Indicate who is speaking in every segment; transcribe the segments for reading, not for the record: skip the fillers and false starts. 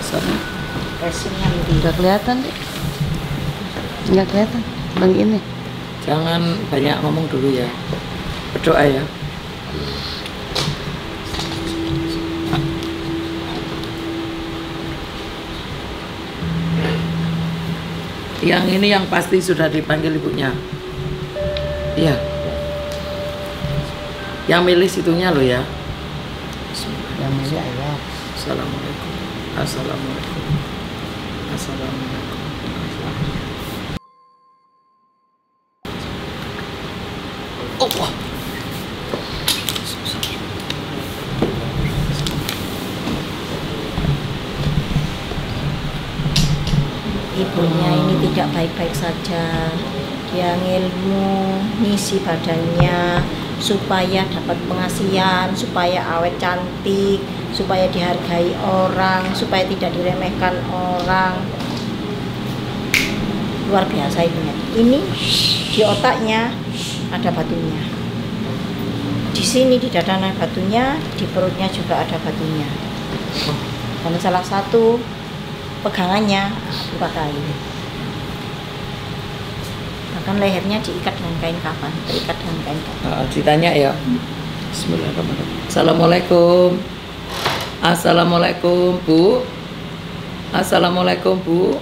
Speaker 1: sana.
Speaker 2: Casingnya
Speaker 3: Nggak kelihatan deh. Nggak kelihatan. Bang ini.
Speaker 1: Jangan banyak ngomong dulu ya. Berdoa ya. Yang ini yang pasti sudah dipanggil ibunya. Iya. Yang milih situnya lo ya.
Speaker 3: Yang milih ayah.
Speaker 1: Assalamualaikum. Assalamualaikum. Assalamualaikum. Allah.
Speaker 2: ibunya ini tidak baik-baik saja. Dia ngilmu ngisi badannya supaya dapat pengasihan, supaya awet cantik, supaya dihargai orang, supaya tidak diremehkan orang. Luar biasa ibunya. Ini di otaknya ada batunya. Di sini di dada ada batunya, di perutnya juga ada batunya. Dan salah satu pegangannya buka kain. Bahkan lehernya diikat dengan kain kafan, terikat dengan kain kafan.
Speaker 1: Ditanya ya. Bismillahirrahmanirrahim. Assalamualaikum. Assalamualaikum Bu. Assalamualaikum Bu.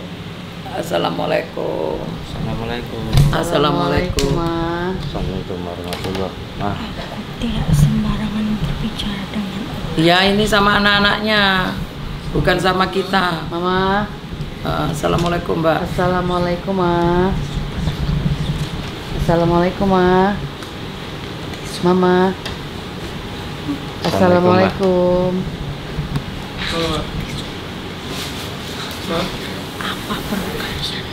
Speaker 1: Assalamualaikum.
Speaker 4: Assalamualaikum.
Speaker 1: Assalamualaikum.
Speaker 3: Ma.
Speaker 4: Assalamualaikum warahmatullahi wabarakatuh.
Speaker 2: Tidak sembarangan berbicara dengan orang.
Speaker 1: Ya ini sama anak-anaknya, bukan sama kita.
Speaker 3: Mama.
Speaker 1: Assalamualaikum Mbak.
Speaker 3: Assalamualaikum Ma. Assalamualaikum Ma. Mama. Assalamualaikum.
Speaker 2: Apa perlu kalian?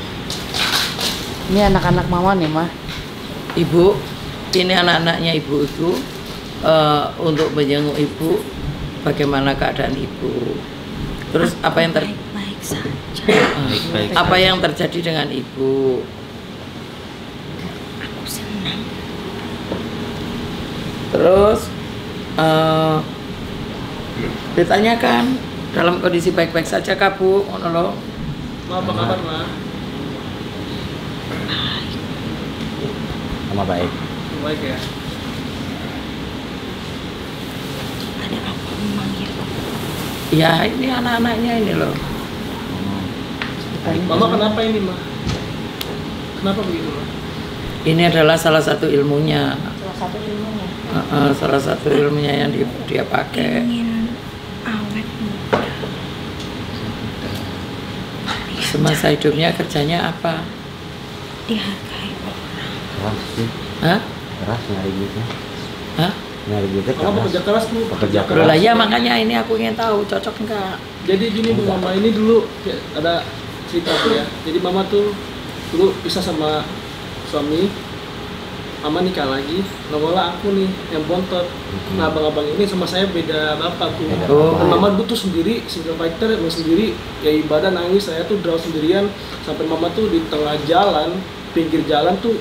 Speaker 3: Ini anak-anak mama nih Ma.
Speaker 1: Ibu, ini anak-anaknya ibu itu untuk menjenguk ibu. Bagaimana keadaan ibu? Terus apa yang
Speaker 2: Baik-baik saja.
Speaker 4: Baik-baik.
Speaker 1: apa yang terjadi dengan ibu?
Speaker 2: Aku senang.
Speaker 1: Terus ditanyakan dalam kondisi baik-baik saja kah Bu? Ngono lho.
Speaker 5: Ma, apa kabar, Ma?
Speaker 4: Sama baik.
Speaker 5: Baik ya.
Speaker 2: Ada apa memanggilku?
Speaker 1: Ya ini anak-anaknya ini loh.
Speaker 5: Mama kenapa ini, Ma? Kenapa begitu, Ma?
Speaker 1: Ini adalah salah satu ilmunya.
Speaker 2: Salah satu ilmunya.
Speaker 1: Salah satu ilmunya yang dia pakai.
Speaker 2: Ingin awet muda.
Speaker 1: Semasa hidupnya kerjanya apa?
Speaker 2: Dihargai orang.
Speaker 4: Keras sih.
Speaker 1: Hah?
Speaker 4: Keras nyari duitnya.
Speaker 1: Hah?
Speaker 4: Nyari duitnya
Speaker 5: Mama pekerja keras, Bu.
Speaker 4: Pekerja
Speaker 1: Loh
Speaker 4: keras.
Speaker 1: lah ya makanya ini aku ingin tahu cocok enggak?
Speaker 5: Jadi gini, Bu, Mama ini dulu ya, ada cerita tuh ya. Jadi Mama tuh dulu pisah sama suami. Mama nikah lagi, nongolnya aku nih yang bontot. Nah, abang-abang ini sama saya beda bapak tuh.
Speaker 1: Oh.
Speaker 5: Dan Mama dulu tuh sendiri, single fighter, emang sendiri, ya ibadah nangis, saya tuh draw sendirian. Sampai Mama tuh di tengah jalan, pinggir jalan tuh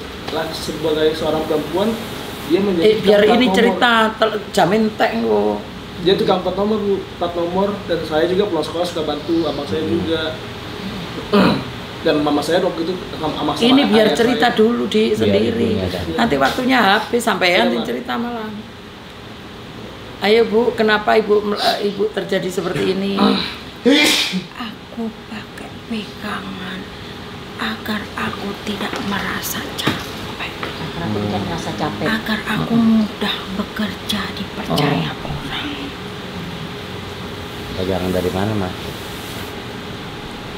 Speaker 5: sebagai seorang perempuan, dia menjadi
Speaker 1: Biar
Speaker 5: tukang
Speaker 1: ini
Speaker 5: plat
Speaker 1: cerita jamin tank loh.
Speaker 5: nomor. Dia tukang plat nomor, Bu, plat nomor, dan saya juga pulang sekolah suka bantu, abang saya juga. Dan mama saya waktu itu sama
Speaker 1: Ini biar
Speaker 5: ayah
Speaker 1: cerita
Speaker 5: saya.
Speaker 1: dulu di sendiri.
Speaker 4: ibunya ada.
Speaker 1: Nanti waktunya habis sampai
Speaker 5: Iya,
Speaker 1: nanti
Speaker 5: Ma.
Speaker 1: cerita malah. Ayo Bu, kenapa ibu terjadi seperti ini?
Speaker 2: Aku pakai pegangan agar aku tidak merasa capek. Agar aku tidak merasa capek. Agar aku mudah bekerja dipercaya orang.
Speaker 4: Pegangan dari mana, Mas?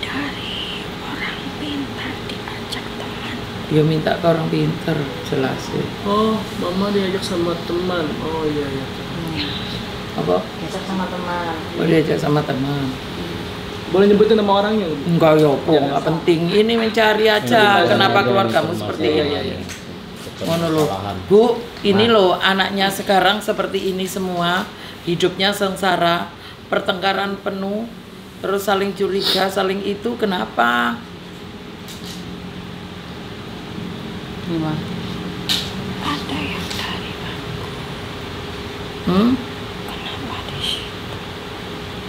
Speaker 2: Dari orang pintar diajak teman.
Speaker 1: Dia minta ke orang pinter, jelas ya.
Speaker 5: Oh, mama diajak sama teman. Oh iya iya.
Speaker 1: Apa?
Speaker 2: Diajak sama teman.
Speaker 1: Oh diajak sama teman.
Speaker 5: Boleh nyebutin nama orangnya? Bu?
Speaker 1: Enggak ya, Po, enggak penting. Ini mencari aja kenapa keluargamu seperti ini. Ngono loh. Bu, ini loh anaknya sekarang seperti ini semua, hidupnya sengsara, pertengkaran penuh, terus saling curiga, saling itu kenapa?
Speaker 3: Gimana?
Speaker 2: Ada yang dari
Speaker 1: Hmm?
Speaker 2: kenapa di situ?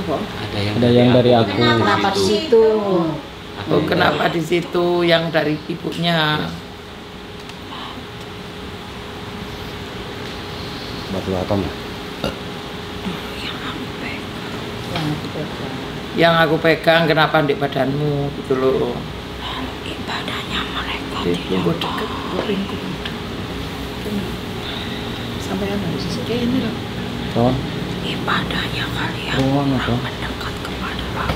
Speaker 1: Apa?
Speaker 5: Apa?
Speaker 4: Ada yang dari aku.
Speaker 2: Kenapa di situ?
Speaker 1: Oh, kenapa di situ yang dari ibunya?
Speaker 4: Batu atom ya?
Speaker 1: Yang aku pegang kenapa di badanmu gitu loh.
Speaker 2: Ibadahnya mereka
Speaker 1: Itu gue deket, gue ringkuk. Sampai ada di sisi kayak ini loh.
Speaker 4: Ton.
Speaker 2: ibadahnya kalian
Speaker 4: Ruang apa?
Speaker 2: mendekat kepada Allah.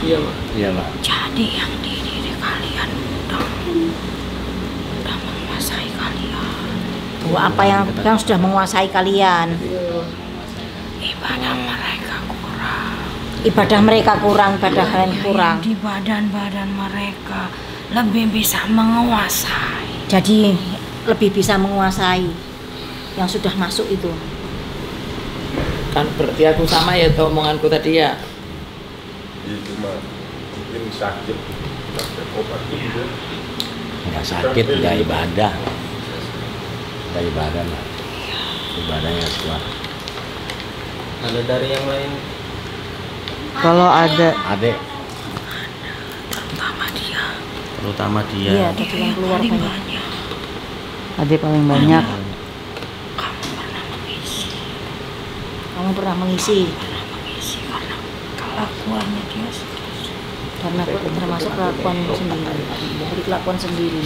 Speaker 5: Iya, Mak.
Speaker 4: Iya lah.
Speaker 2: Jadi yang di diri kalian sudah menguasai kalian. Apa yang sudah menguasai kalian? Ibadah mereka kurang. Ibadah mereka kurang, ibadah kalian kurang.
Speaker 6: Di badan-badan mereka lebih bisa menguasai.
Speaker 2: Jadi lebih bisa menguasai yang sudah masuk itu.
Speaker 1: Kan berarti aku sama ya tuh omonganku tadi ya.
Speaker 7: Itu mah mungkin sakit, obat itu.
Speaker 4: Nggak sakit, nggak ibadah. Nggak ibadah lah. Ibadahnya kuat.
Speaker 8: Ada dari yang lain?
Speaker 3: Kalau ada
Speaker 4: Adek,
Speaker 6: Terutama dia.
Speaker 4: terutama dia.
Speaker 2: Iya, tadi yang keluar
Speaker 6: Paling
Speaker 2: banyak.
Speaker 6: banyak.
Speaker 3: adik paling banyak.
Speaker 2: Kamu pernah mengisi
Speaker 6: Karena kelakuannya dia
Speaker 2: karena termasuk kelakuan sendiri, dari kelakuan sendiri.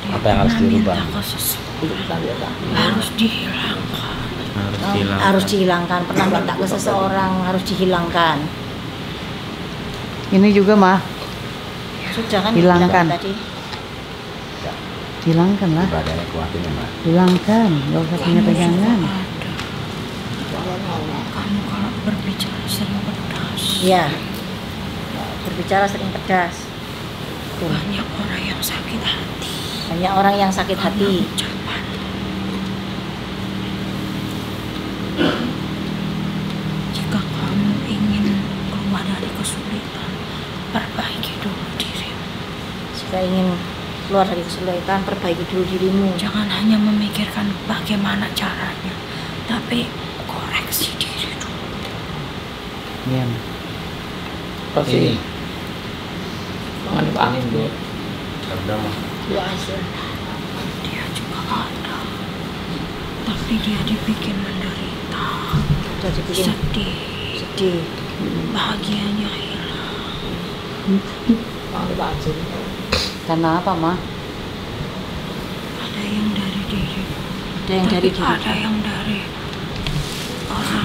Speaker 4: Apa yang harus dirubah?
Speaker 6: harus dihilangkan.
Speaker 2: Harus dihilangkan. Pernah minta ke seseorang harus dihilangkan.
Speaker 3: Ini juga mah
Speaker 2: Sudah kan
Speaker 3: Hilangkan.
Speaker 2: dibilang tadi.
Speaker 3: hilangkan lah,
Speaker 4: Ibadahnya kuatin ya, Mak.
Speaker 3: hilangkan, nggak usah punya pegangan.
Speaker 6: Kamu kalau berbicara sering pedas.
Speaker 2: Iya. Berbicara sering pedas.
Speaker 6: Banyak orang yang sakit hati.
Speaker 2: Banyak orang yang sakit hati.
Speaker 6: Ucapan. Jika kamu ingin keluar dari kesulitan, perbaiki dulu dirimu.
Speaker 2: Jika ingin keluar dari kesulitan, perbaiki dulu dirimu.
Speaker 6: Jangan hanya memikirkan bagaimana caranya, tapi koreksi diri dulu.
Speaker 3: Iya.
Speaker 1: Pasti. Jangan angin dulu.
Speaker 7: Ada mah.
Speaker 6: Dia juga ada, tapi dia dibikin menderita,
Speaker 2: Sudah dibikin
Speaker 6: sedih,
Speaker 2: sedih.
Speaker 6: bahagianya hilang.
Speaker 3: Karena apa mah?
Speaker 6: Ada yang dari diri,
Speaker 2: Ada yang dari diri,
Speaker 6: ada yang dari orang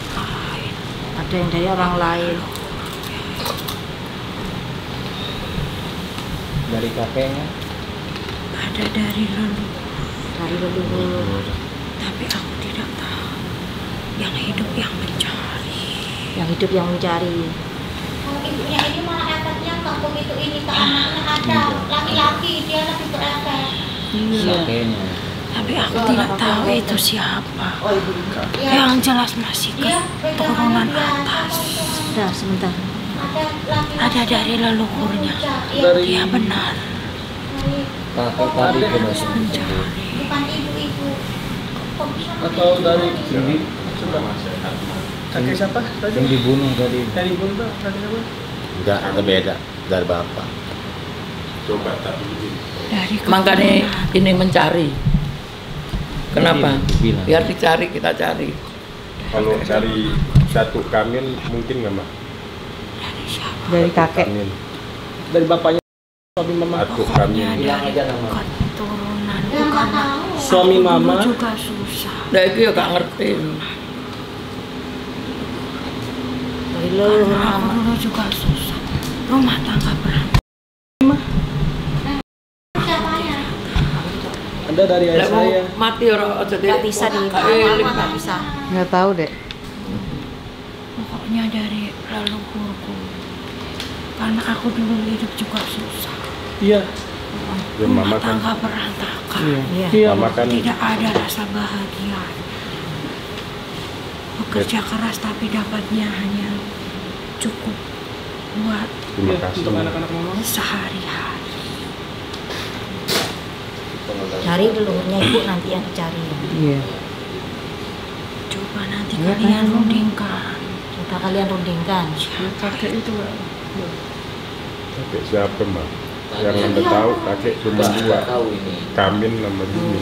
Speaker 6: lain.
Speaker 2: ada yang dari orang lain.
Speaker 8: Dari kakeknya?
Speaker 6: Ada dari leluhur,
Speaker 2: Dari leluhur.
Speaker 6: tapi aku tidak tahu. Yang hidup yang mencari.
Speaker 2: Yang hidup yang mencari.
Speaker 9: Kalau ibunya ini malah efeknya nggak begitu ini ke anaknya ada laki-laki dia lebih berefek.
Speaker 8: Kakeknya.
Speaker 6: Tapi aku tidak tahu itu siapa.
Speaker 9: Ya,
Speaker 6: Yang jelas masih
Speaker 9: dia
Speaker 6: keturunan
Speaker 9: pegangannya dia
Speaker 6: atas.
Speaker 2: Sebentar, sebentar.
Speaker 9: ada laki-laki
Speaker 6: Ada dari leluhurnya.
Speaker 5: Dari
Speaker 6: Dia benar.
Speaker 8: Kakek tadi
Speaker 5: Adek.
Speaker 8: sudah sembuh.
Speaker 9: bukan ibu-ibu. Kok bisa
Speaker 5: atau dari
Speaker 8: Yang
Speaker 5: sudah kakek siapa tadi?
Speaker 8: dibunuh tadi.
Speaker 5: Dari Bunda, kakek siapa?
Speaker 4: Enggak, ada beda dari bapak.
Speaker 7: Coba tapi
Speaker 6: Dari
Speaker 1: Makanya
Speaker 6: keturunan.
Speaker 1: ini mencari. Kenapa?
Speaker 8: Bilang.
Speaker 1: Biar dicari, kita cari.
Speaker 7: kalau cari satu kamin mungkin nggak mah?
Speaker 3: Dari kakek.
Speaker 7: Kamin,
Speaker 5: Dari bapaknya suami mama.
Speaker 7: satu
Speaker 6: Pokoknya
Speaker 7: kamin.
Speaker 8: Bilang
Speaker 6: dari
Speaker 8: aja nama.
Speaker 6: keturunan.
Speaker 9: dia nggak
Speaker 6: Bukan
Speaker 9: tahu.
Speaker 5: Suami
Speaker 6: dulu
Speaker 5: mama.
Speaker 6: juga susah.
Speaker 1: Nah itu ya gak ngerti.
Speaker 2: Dari leluhur
Speaker 6: Karena aku
Speaker 2: mama.
Speaker 6: dulu juga susah. Rumah tangga berantakan.
Speaker 9: Siapanya?
Speaker 5: Ada dari ayah
Speaker 1: Lah mau
Speaker 5: saya.
Speaker 1: mati orang aja deh.
Speaker 2: Nggak bisa di nggak bisa.
Speaker 3: Nggak tahu deh.
Speaker 6: Pokoknya dari leluhurku. Karena aku dulu hidup juga susah.
Speaker 5: Iya.
Speaker 7: Ya
Speaker 6: Rumah
Speaker 7: mama kan,
Speaker 6: tangga berantakan.
Speaker 2: Iya.
Speaker 5: Iya.
Speaker 7: mama kan
Speaker 6: Tidak ada rasa bahagia. Bekerja keras tapi dapatnya hanya cukup buat
Speaker 7: terima
Speaker 5: Iya,
Speaker 7: kasih.
Speaker 5: untuk anak-anak mama.
Speaker 6: sehari-hari.
Speaker 2: Dari leluhurnya ibu nanti yang dicari.
Speaker 3: Iya.
Speaker 6: Coba nanti nanti kalian rundingkan.
Speaker 2: Coba kalian rundingkan.
Speaker 5: Kakek itu Mbak.
Speaker 7: Kakek siapa Mbak? Yang Anda tahu kakek cuma dua. Kamin sama Dini.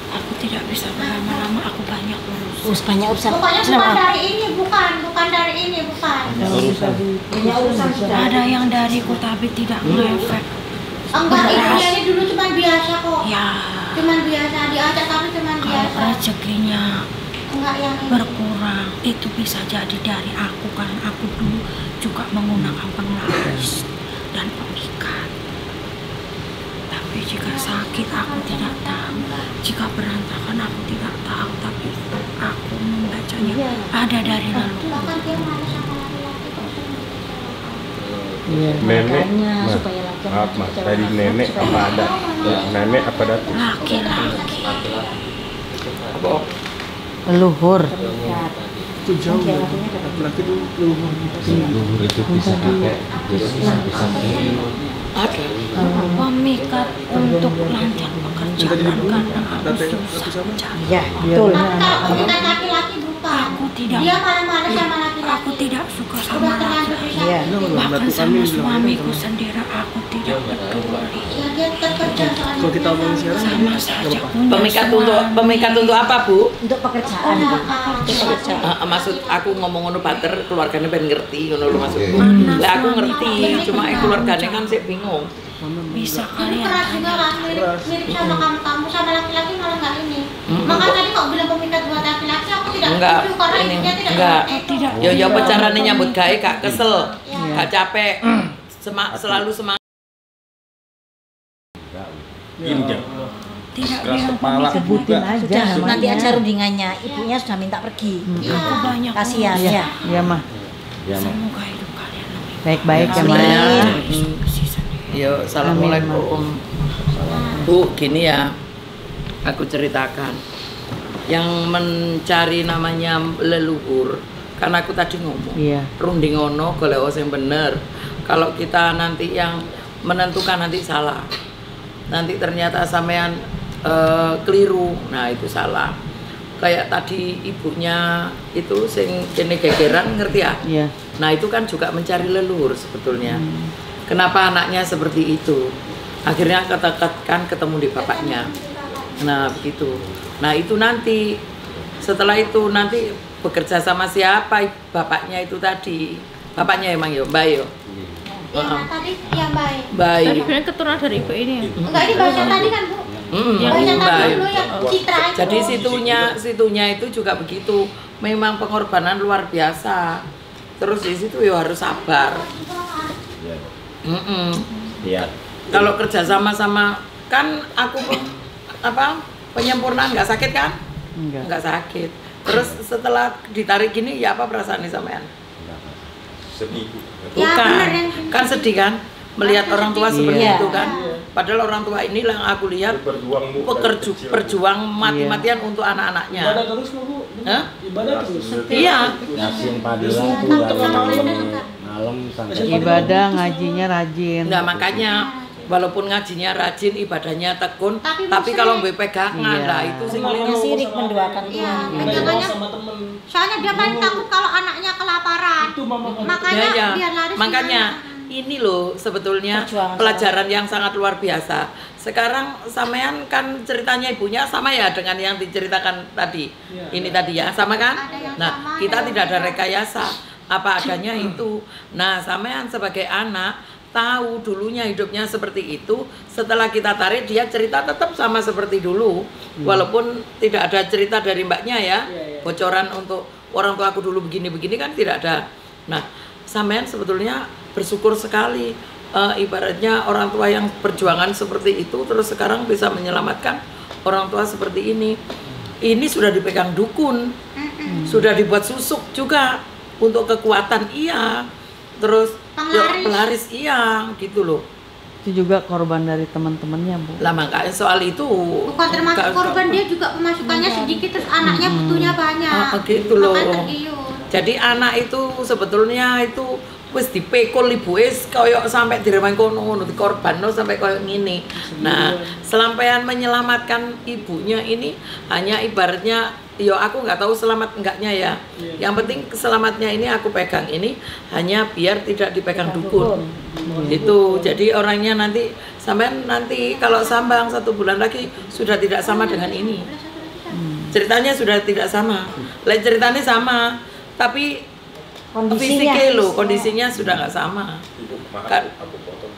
Speaker 6: Aku tidak bisa berlama-lama, aku banyak urus.
Speaker 2: Banyak urusan.
Speaker 9: Pokoknya bukan dari ini, bukan dari ini, bukan.
Speaker 2: Banyak urusan sudah.
Speaker 6: Ada yang dariku tapi tidak ngefek.
Speaker 9: Enggak, ini dulu cuma biasa kok.
Speaker 6: Ya,
Speaker 9: Cuman biasa diajak tapi cuman
Speaker 6: kalau
Speaker 9: biasa.
Speaker 6: rezekinya
Speaker 9: Enggak yang ini.
Speaker 6: berkurang, itu bisa jadi dari aku karena aku dulu juga menggunakan penglaris dan pengikat. Tapi jika sakit aku tidak tahu, jika berantakan aku tidak tahu, tapi aku membacanya ada dari leluhur.
Speaker 9: Bahkan dia malas sama laki-laki kok.
Speaker 7: Nenek,
Speaker 2: Makanya
Speaker 7: Mas.
Speaker 2: supaya laki-laki
Speaker 7: Maaf Mas,
Speaker 2: percaya
Speaker 7: tadi
Speaker 2: langsung,
Speaker 7: nenek
Speaker 2: supaya
Speaker 7: apa ada? Nenek apa datuk?
Speaker 6: Laki-laki.
Speaker 3: Leluhur.
Speaker 2: terikat.
Speaker 5: Itu jauh.
Speaker 2: Dia lakinya dapat
Speaker 5: Laki itu luhur.
Speaker 4: Luhur itu bisa pakai, bisa
Speaker 6: Pemikat untuk lancar pekerjaan karena aku susah cari.
Speaker 2: Iya, betul.
Speaker 9: Kalau bukan laki-laki bukan.
Speaker 6: Aku tidak.
Speaker 9: Dia malah-malah sama laki-laki.
Speaker 6: Aku tidak suka
Speaker 9: Udah
Speaker 6: sama
Speaker 9: terlanjur
Speaker 6: laki-laki.
Speaker 9: bisa.
Speaker 2: Iya.
Speaker 6: Bahkan sama suamiku sendiri aku tidak peduli.
Speaker 9: Ya dia kerja soalnya.
Speaker 5: Kalau kita omongin sekarang
Speaker 6: Sama saja punya
Speaker 1: Pemikat untuk apa, Bu?
Speaker 2: Untuk pekerjaan, Bu. Untuk pekerjaan.
Speaker 1: Maksud aku ngomong ngono pater keluarganya ben ngerti ngono lho maksudku. Lah aku ngerti, cuma keluarganya kan sik bingung.
Speaker 6: bisa
Speaker 9: Ini
Speaker 6: kalian
Speaker 9: keras juga kan, mirip sama kamu sama laki-laki malah nggak ini. Makanya tadi kok bilang pemikat buat laki-laki aku tidak
Speaker 1: Enggak,
Speaker 9: setuju karena
Speaker 1: ini
Speaker 9: dia tidak
Speaker 1: enggak.
Speaker 6: tidak
Speaker 1: Yo yo apa carane nyambut gawe gak kesel,
Speaker 9: Iya.
Speaker 1: gak capek, selalu semangat.
Speaker 6: tidak bilang pemikat
Speaker 3: Sebutin aja
Speaker 2: Sudah,
Speaker 3: namanya.
Speaker 2: nanti aja rundingannya. Ibunya sudah minta pergi.
Speaker 6: aku banyak
Speaker 2: Kasihan
Speaker 3: Iya,
Speaker 2: ya.
Speaker 3: iya mah.
Speaker 6: semoga hidup kalian lebih
Speaker 3: Baik-baik ya,
Speaker 2: Amin.
Speaker 3: Maya.
Speaker 1: Yo, assalamualaikum. Bu, gini ya, aku ceritakan. Yang mencari namanya leluhur, karena aku tadi ngomong,
Speaker 3: Iya.
Speaker 1: runding ono golek sing bener. Kalau kita nanti yang menentukan nanti salah, nanti ternyata sampean keliru, nah itu salah. Kayak tadi ibunya itu sing kene gegeran, ngerti ya?
Speaker 3: Iya.
Speaker 1: Nah itu kan juga mencari leluhur sebetulnya. Kenapa anaknya seperti itu? Akhirnya kan ketemu di bapaknya. Nah begitu. Nah itu nanti setelah itu nanti bekerja sama siapa bapaknya itu tadi? Bapaknya emang yo, Mbak yo.
Speaker 9: Iya, tadi yang baik.
Speaker 1: Baik.
Speaker 6: sebenarnya keturunan dari ibu ini ya
Speaker 9: Enggak, ini bahasa tadi kan, Bu. Bahasa tadi
Speaker 1: baik.
Speaker 9: dulu yang citra itu.
Speaker 1: Jadi situnya itu juga begitu. Memang pengorbanan luar biasa. Terus di situ ya harus sabar.
Speaker 4: Iya.
Speaker 1: Kalau kerja sama kan aku penyempurnaan nggak sakit kan?
Speaker 3: Enggak.
Speaker 1: Nggak sakit. Terus setelah ditarik gini ya apa perasaannya sampean?
Speaker 7: Sedih.
Speaker 9: Ya,
Speaker 1: Bukan,
Speaker 9: bener, yang
Speaker 1: kan sedih kan melihat orang tua seperti
Speaker 2: Iya.
Speaker 1: itu kan. Padahal orang tua inilah yang aku lihat
Speaker 7: Berjuang Bu, dari kecil.
Speaker 1: berjuang mati-matian untuk
Speaker 5: Ibadah
Speaker 1: anak-anaknya.
Speaker 5: terus loh, Bu.
Speaker 1: Hah?
Speaker 5: Ibadah terus.
Speaker 1: Iya.
Speaker 4: Yasin Padilla
Speaker 9: Iya,
Speaker 4: tuh
Speaker 9: takut
Speaker 4: dari
Speaker 9: sama bener, Kak.
Speaker 4: malam sampai
Speaker 3: Ibadah ngajinya rajin.
Speaker 1: Nah makanya walaupun ngajinya rajin, ibadahnya tekun,
Speaker 9: Tapi
Speaker 1: tapi
Speaker 9: musrik.
Speaker 1: kalau bepegangan
Speaker 3: Iya.
Speaker 1: lah itu sing
Speaker 2: Namanya
Speaker 1: keliru.
Speaker 2: sirik mendoakan
Speaker 9: Iya,
Speaker 2: Tuhan.
Speaker 9: pegangannya.
Speaker 5: Sama temen.
Speaker 9: Soalnya dia paling takut kalau anaknya kelaparan.
Speaker 5: Itu mama kan.
Speaker 9: Makanya
Speaker 1: Ya,
Speaker 9: biar laris
Speaker 1: makanya
Speaker 9: gimana?
Speaker 1: ini loh sebetulnya
Speaker 2: Perjuangan
Speaker 1: pelajaran yang sangat luar biasa. Sekarang sampean kan ceritanya ibunya sama ya dengan yang diceritakan tadi.
Speaker 5: Iya.
Speaker 1: Ini tadi ya, sama kan?
Speaker 9: Ada yang
Speaker 1: Nah,
Speaker 9: sama,
Speaker 1: kita
Speaker 9: ada
Speaker 1: tidak
Speaker 9: yang
Speaker 1: ada
Speaker 9: beda.
Speaker 1: rekayasa. Apa adanya itu. Nah, sampean sebagai anak tahu dulunya hidupnya seperti itu. Setelah kita tarik dia cerita tetap sama seperti dulu. Walaupun tidak ada cerita dari mbaknya ya. Bocoran untuk orang tua aku dulu begini-begini kan tidak ada. Nah, sampean sebetulnya bersyukur sekali. Ibaratnya orang tua yang perjuangan seperti itu terus sekarang bisa menyelamatkan orang tua seperti ini. Ini sudah dipegang dukun, sudah dibuat susuk juga untuk kekuatan iya, terus
Speaker 9: Penglaris.
Speaker 1: pelaris iya gitu loh.
Speaker 3: Itu juga korban dari teman-temannya, Bu.
Speaker 1: Lah makanya soal itu
Speaker 9: Bukan termasuk korban, dia juga pemasukannya sedikit terus anaknya butuhnya banyak.
Speaker 1: gitu loh.
Speaker 9: Makanya tergiur.
Speaker 1: Jadi anak itu sebetulnya itu wis dipekul ibuke koyo sampai direwangi kono dikorbanno sampai koyo ngene. Nah, selampean menyelamatkan ibunya ini hanya ibaratnya yo aku nggak tahu selamat enggaknya ya. Yang penting selamatnya ini aku pegang ini hanya biar tidak dipegang dukun. Itu jadi orangnya nanti sampai nanti kalau sambang 1 bulan lagi sudah tidak sama dengan ini. Ceritanya sudah tidak sama. Lain ceritanya sama, tapi kondisinya sudah nggak sama.
Speaker 7: Ibu, maaf,
Speaker 1: Kan.
Speaker 7: aku potong.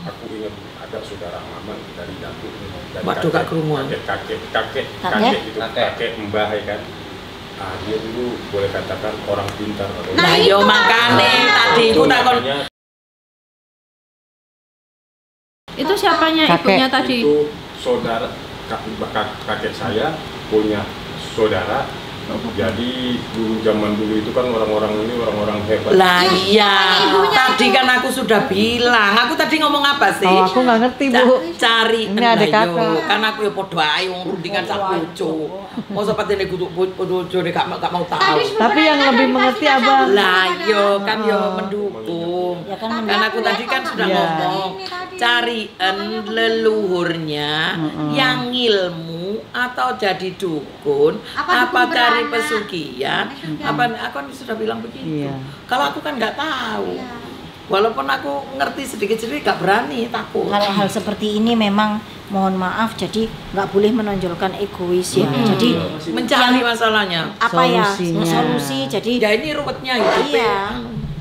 Speaker 7: Aku ingat ada saudara Maman dari Datuk, dari
Speaker 1: Waduh, Kak Kerumuan.
Speaker 7: kakek itu, kakek mbah ya kan. Ah, dia dulu boleh katakan orang pintar.
Speaker 1: Nah, yo makane tadi aku takon.
Speaker 6: Itu siapanya ibunya tadi?
Speaker 7: Itu saudara kakek saya punya saudara. Jadi dulu zaman dulu itu kan orang-orang ini orang-orang hebat.
Speaker 1: Lah iya, tadi kan aku sudah bilang. Aku tadi ngomong apa sih?
Speaker 3: Oh, aku nggak ngerti, Bu.
Speaker 1: Cari
Speaker 3: Ini ada kakak.
Speaker 1: kan aku ya podo ae wong rundingan sak bojo. Mosok patene kudu bojo nek gak mau tahu.
Speaker 3: Tapi yang lebih mengerti Abang.
Speaker 1: Lah yo kan yo mendukung.
Speaker 2: Ya kan
Speaker 1: Karena aku tadi kan sudah ngomong cariin leluhurnya yang ilmu atau jadi dukun apa cari pesugihan apa aku kan sudah bilang begitu. Kalau aku kan nggak tahu, walaupun aku ngerti sedikit-sedikit gak berani, takut.
Speaker 2: hal-hal seperti ini memang mohon maaf, jadi nggak boleh menonjolkan egois ya. Jadi
Speaker 1: mencari masalahnya
Speaker 2: apa ya
Speaker 3: Solusinya.
Speaker 2: solusi, jadi
Speaker 1: ya ini ruwetnya hidup
Speaker 2: iya.
Speaker 1: ya.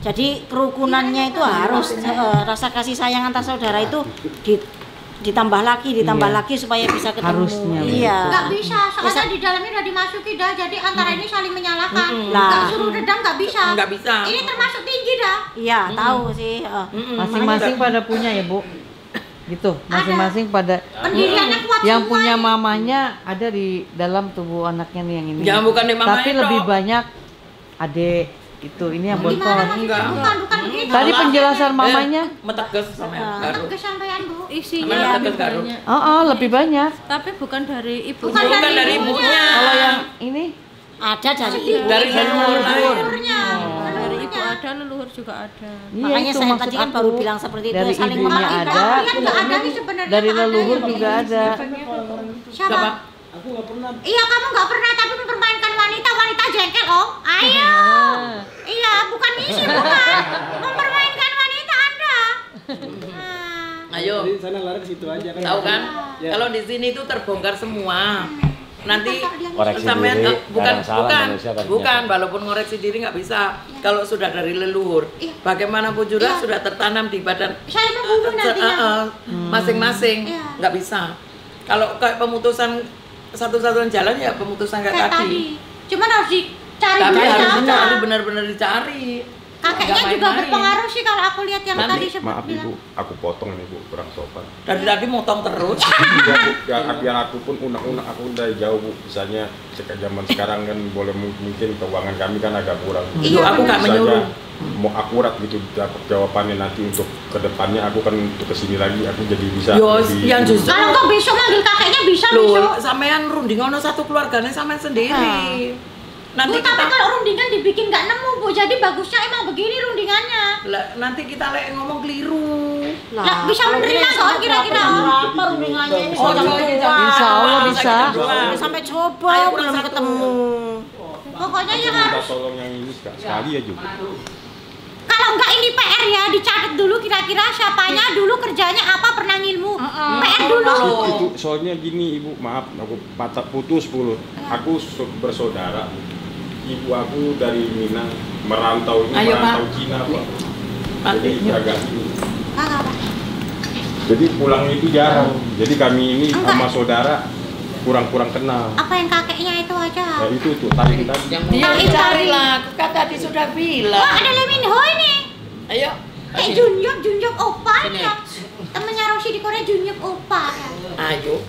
Speaker 2: Jadi kerukunannya itu harus rasa kasih sayang antar saudara itu ditambah lagi supaya bisa ketemu.
Speaker 3: Harusnya.
Speaker 2: Iya.
Speaker 9: Nggak bisa, soalnya di dalamnya udah dimasuki dah, jadi antara ini saling menyalahkan.
Speaker 2: Lah.
Speaker 9: Nggak suruh redam nggak bisa.
Speaker 1: Nggak bisa.
Speaker 9: Ini termasuk tinggi dah.
Speaker 2: Iya, tahu sih.
Speaker 3: Masing-masing pada punya ya, Bu. Gitu, masing-masing pada
Speaker 9: Pendiriannya kuat
Speaker 3: yang
Speaker 9: semua
Speaker 3: punya
Speaker 9: ini.
Speaker 3: mamanya ada di dalam tubuh anaknya nih yang ini.
Speaker 1: Ya, bukan di mamanya
Speaker 3: Tapi lebih
Speaker 1: dong.
Speaker 3: banyak adik itu, ini yang bontot.
Speaker 1: Enggak.
Speaker 9: Bukan begitu.
Speaker 3: Tadi penjelasan mamanya.
Speaker 1: Meteges sama yang baru.
Speaker 9: Kesampaian Bu.
Speaker 6: Isinya
Speaker 1: Memang
Speaker 6: lebih
Speaker 1: dekat, Kak,
Speaker 6: banyak.
Speaker 3: Lebih banyak.
Speaker 6: Tapi bukan dari ibu.
Speaker 9: Bukan
Speaker 1: dari ibunya.
Speaker 3: Kalau yang ini
Speaker 2: Ada dari ibu.
Speaker 1: Dari leluhur lain.
Speaker 6: Dari ibu ada, leluhur juga ada.
Speaker 3: iya,
Speaker 2: Makanya
Speaker 3: itu
Speaker 2: saya
Speaker 3: maksud
Speaker 2: tadi kan
Speaker 3: aku.
Speaker 2: baru bilang seperti itu,
Speaker 3: Dari
Speaker 2: saling
Speaker 3: ibunya
Speaker 2: memaafkan.
Speaker 3: ada,
Speaker 9: Kalian nggak ada nih sebenarnya.
Speaker 3: dari
Speaker 9: nggak ada
Speaker 3: leluhur
Speaker 9: yang
Speaker 3: juga
Speaker 9: begini.
Speaker 3: ada.
Speaker 9: Siapa?
Speaker 5: Aku nggak pernah.
Speaker 9: Iya, kamu nggak pernah, tapi mempermainkan wanita jengkel om. Ayo. Iya, bukan ngisi, bukan. Mempermainkan wanita Anda.
Speaker 1: Ayo.
Speaker 5: Jadi sana lari ke situ aja kan.
Speaker 1: Tahu kan?
Speaker 5: Ya.
Speaker 1: Kalau di sini itu terbongkar semua. Nanti
Speaker 4: Koreksi
Speaker 1: sampean
Speaker 4: diri,
Speaker 1: bukan
Speaker 4: kadang salah manusia, kadang
Speaker 1: bukan
Speaker 4: benar.
Speaker 1: walaupun ngoreksi diri nggak bisa. Kalau sudah dari leluhur, bagaimanapun juga sudah tertanam di badan
Speaker 9: Saya membunuh nantinya.
Speaker 1: masing-masing,
Speaker 9: Iya.
Speaker 1: nggak bisa. Kalau kayak pemutusan satu-satunya jalan ya pemutusan kayak
Speaker 9: Kayak
Speaker 1: tadi.
Speaker 9: tadi. Cuman harus dicari
Speaker 1: Tapi
Speaker 9: dari
Speaker 1: harus
Speaker 9: apa.
Speaker 1: dicari benar-benar dicari.
Speaker 9: Kakeknya
Speaker 1: Nggak
Speaker 9: juga
Speaker 1: main-main.
Speaker 9: berpengaruh sih kalau aku lihat yang
Speaker 1: Nanti,
Speaker 9: tadi sempat
Speaker 7: Maaf
Speaker 9: bilang.
Speaker 7: Ibu, aku potong nih Bu, kurang sopan.
Speaker 1: Dari tadi motong terus.
Speaker 7: Biar aku pun unak-unak aku dari jauh Bu. Misalnya zaman sekarang kan boleh mungkin keuangan kami kan agak kurang.
Speaker 1: Iya, aku nggak
Speaker 7: Saja
Speaker 1: menyuruh.
Speaker 7: mau akurat gitu jawabannya nanti untuk kedepannya aku kan untuk kesini lagi aku jadi bisa
Speaker 1: Yo,
Speaker 7: lebih-
Speaker 1: yang justru
Speaker 9: Kalau enggak besok manggil kakeknya bisa
Speaker 1: loh,
Speaker 9: besok.
Speaker 1: sampean runding ono satu keluarganya sampean sendiri. Nanti
Speaker 9: Bu, tapi
Speaker 1: kita
Speaker 9: kalau rundingan dibikin nggak nemu Bu, jadi bagusnya emang begini rundingannya.
Speaker 1: nanti kita ngomong keliru.
Speaker 9: Lah, bisa menerima kok kira-kira.
Speaker 2: Apa rundingannya ini
Speaker 1: Oh,
Speaker 2: sudah
Speaker 1: iya,
Speaker 2: tua.
Speaker 3: Insya Allah
Speaker 1: Masa
Speaker 3: bisa.
Speaker 1: kita doang.
Speaker 2: Udah sampai coba
Speaker 1: Ayo,
Speaker 2: belum
Speaker 1: satu.
Speaker 2: ketemu.
Speaker 9: Pokoknya
Speaker 7: Aku
Speaker 9: yang
Speaker 7: minta
Speaker 9: harus.
Speaker 7: tolong yang ini sekali aja Bu.
Speaker 9: Kalau enggak ini PR ya, dicatat dulu kira-kira siapanya dulu kerjanya apa, pernah ngilmu. PR dulu.
Speaker 7: Itu soalnya gini Ibu, maaf aku putus dulu. Aku bersaudara. Ibu aku dari Minang merantau ini
Speaker 1: Ayo,
Speaker 7: merantau
Speaker 1: Pak.
Speaker 7: Cina Pak.
Speaker 1: Nanti.
Speaker 7: Jadi agak
Speaker 9: Kakak, Pak.
Speaker 7: jadi pulang itu jarang. Jadi kami ini sama saudara kurang-kurang kenal.
Speaker 9: Apa yang kakeknya itu aja.
Speaker 7: Ya itu tuh tadi tadi.
Speaker 1: Dia
Speaker 9: Nah, itu
Speaker 1: carilah, kan tadi sudah
Speaker 9: Oh,
Speaker 1: bilang.
Speaker 9: ada Leminho ini.
Speaker 1: Ayo.
Speaker 9: Junjok Oppa ya. Temennya Roshi di Korea Junjok Oppa.
Speaker 1: Ayo.